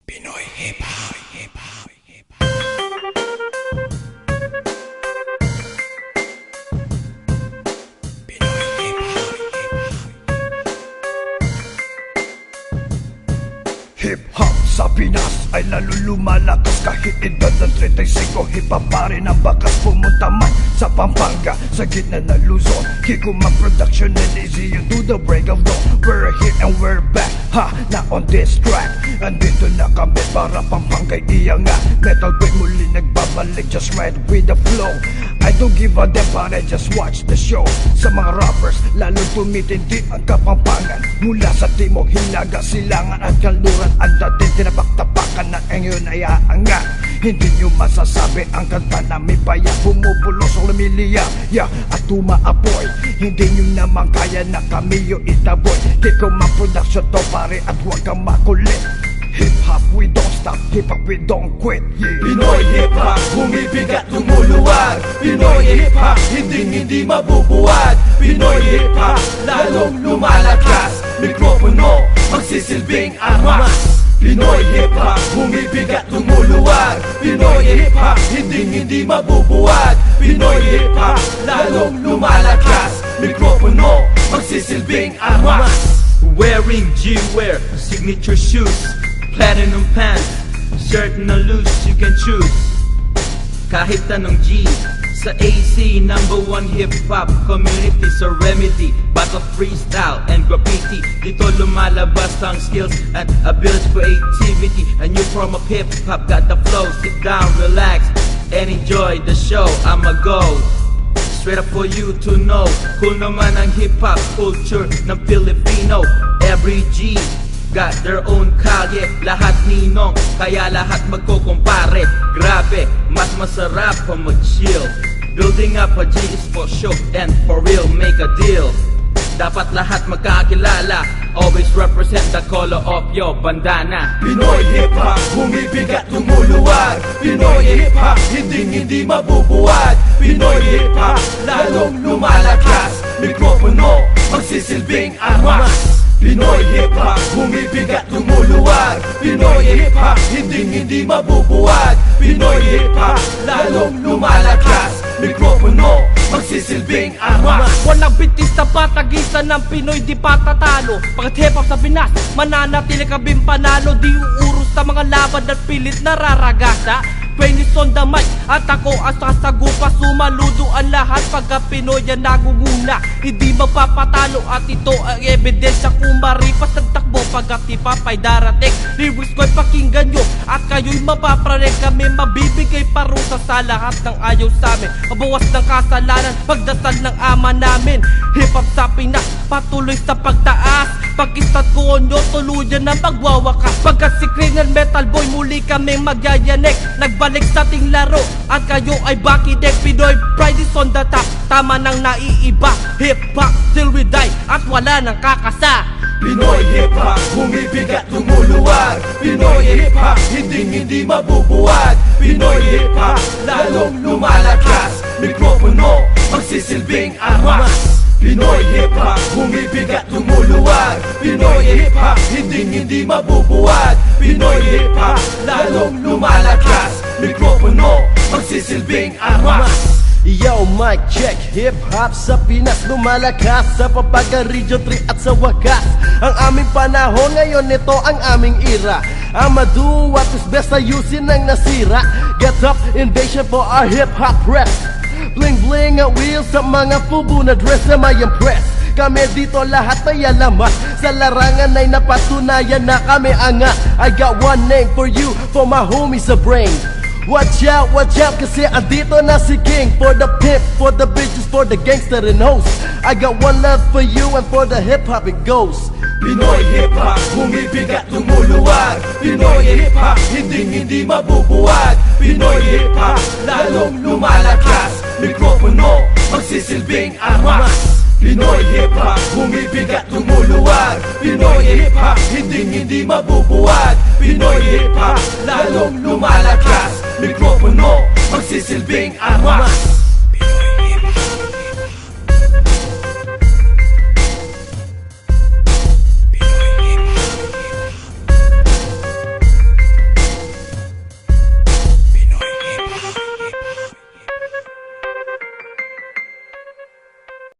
Pinoy Hip Hop. Hip-hop sa Pinas ay lalo lumalakas kahit edad ng 35. Hip-hop pa rin ang bakas, pumunta man sa Pampanga, sa gitna ng Luzon. Kikuma Production and Easy you do the break of dawn. We're here and we're back, ha, na on this track. Andito na kami para Pampanga'y iangat. Metal Boy muli nagbabalik, just ride with the flow. I don't give a damn, but I just watch the show. Sa mga rappers, lalo tumitindi ang Kapampangan. Mula sa Timog, Hilaga, Silangan at Kanluran, ang dating tinabak-tapakan na ngayon ay aangat. Hindi nyo masasabi ang kanta na may baya, bumubulos o lumiliya, at tumaapoy. Hindi nyo naman kaya na kami yung itaboy. Kikuma Production to pare at huwag kang makulit. Hip-hop we don't stop, hip-hop we don't quit, yeah. Pinoy hip-hop, bumibigat, lumuluwag. Pinoy hip-hop, hindi mabubuwag. Pinoy hip-hop, lalong lumalakas. Mikropono, magsisilbing armas. Pinoy hip-hop, bumibigat, lumuluwag. Pinoy hip-hop, hindi mabubuwag. Pinoy hip-hop, lalong lumalakas. Mikropono, magsisilbing armas. Wearing G-wear, signature shoes, platinum pants, shirt na loose, you can choose. Kahit anong G, sa AC, #1 hip-hop community. Sa Remedy, battle freestyle and graffiti. Dito lumalabas ang skills and ability, creativity. A new form of hip-hop, got the flow. Sit down, relax, and enjoy the show. I'ma go straight up for you to know. Kung naman ang hip-hop culture ng Pilipino. Every G got their own kalye, lahat ninong, kaya lahat magkukumpare. Grabe, mas masarap pa mag-chill. Building up a G is for show and for real, make a deal. Dapat lahat magkakilala, always represent the color of your bandana. Pinoy hip-hop, bumibigat, lumuluwag. Pinoy hip-hop, hindi mabubuwag. Pinoy hip-hop, lalong lumalakas. Mikropono, magsisilbing armas. Pinoy hip-hop, bumibigat, lumuluwag. Pinoy hip-hop, hindi mabubuwag. Pinoy hip-hop, lalong lumalakas. Mikropono, magsisilbing armas. Walang bitis na patagisan ng Pinoy, di patatalo. Pagkat hip-hop sa Pinas, mananatili kaming panalo. Di uuros sa mga laban at pilit nararagasa. Penis on the mic at ako ang sasagupa. Sumaludo ang lahat pagka Pinoy ang naguguna. Hindi mapapatalo at ito ang ebidensya. Kung maripas nagtakbo pagkat ipapay darating. Lyrics ko'y pakinggan nyo at kayo'y mapapraning. Kami mabibigay parusa sa lahat ng ayaw sa amin. Mabawas ng kasalanan, pagdasal ng ama namin. Hip-hop sa Pinas, patuloy sa pagtaas. Pag-istat ko nyo, tuluyan ng pagwawakas. Pagkat si Krinan Metal Boy, muli kaming magyayanek. Nagbalik sa ating laro at kayo ay bakidek. Pinoy pride is on the top, tama nang naiiba. Hip-hop till we die at wala nang kakasa. Pinoy hip-hop, bumibigat, lumuluwag. Pinoy hip-hop, hindi mabubuwag. Pinoy hip-hop, lalong lumalakas. Mikropono, magsisilbing armas. Pinoy hip-hop, bumibigat, lumuluwag. Pinoy hip-hop, hindi mabubuwag. Pinoy hip-hop, lalong lumalakas. Mikropono, magsisilbing armas. Yo, mic check, hip-hop sa Pinas lumalakas sa Pampanga Region 3 at sa wakas. Ang aming panahon ngayon, ito ang aming era. I'ma do what is best, ayusin ang nasira. Get up, invasion for our hip-hop reps. Bling bling at wheels sa mga fubu na dress na may impress. Kami dito lahat may alamat. Sa larangan ay napatunayan na kami angat. I got one name for you, for my homies a brain. Watch out, kasi andito na si King. For the pimp, for the bitches, for the gangster and host. I got one love for you and for the hip-hop it goes. Pinoy hip-hop, bumibigat, lumuluwag. Pinoy hip-hop, hindi mabubuwag. Pinoy hip-hop, lalong lumalakas. Mikropono, magsisilbing armas. Pinoy hip-hop, bumibigat, lumuluwag. Pinoy hip-hop, hindi mabubuwag. Pinoy hip-hop, lalong lumalakas. Mikropono, magsisilbing armas.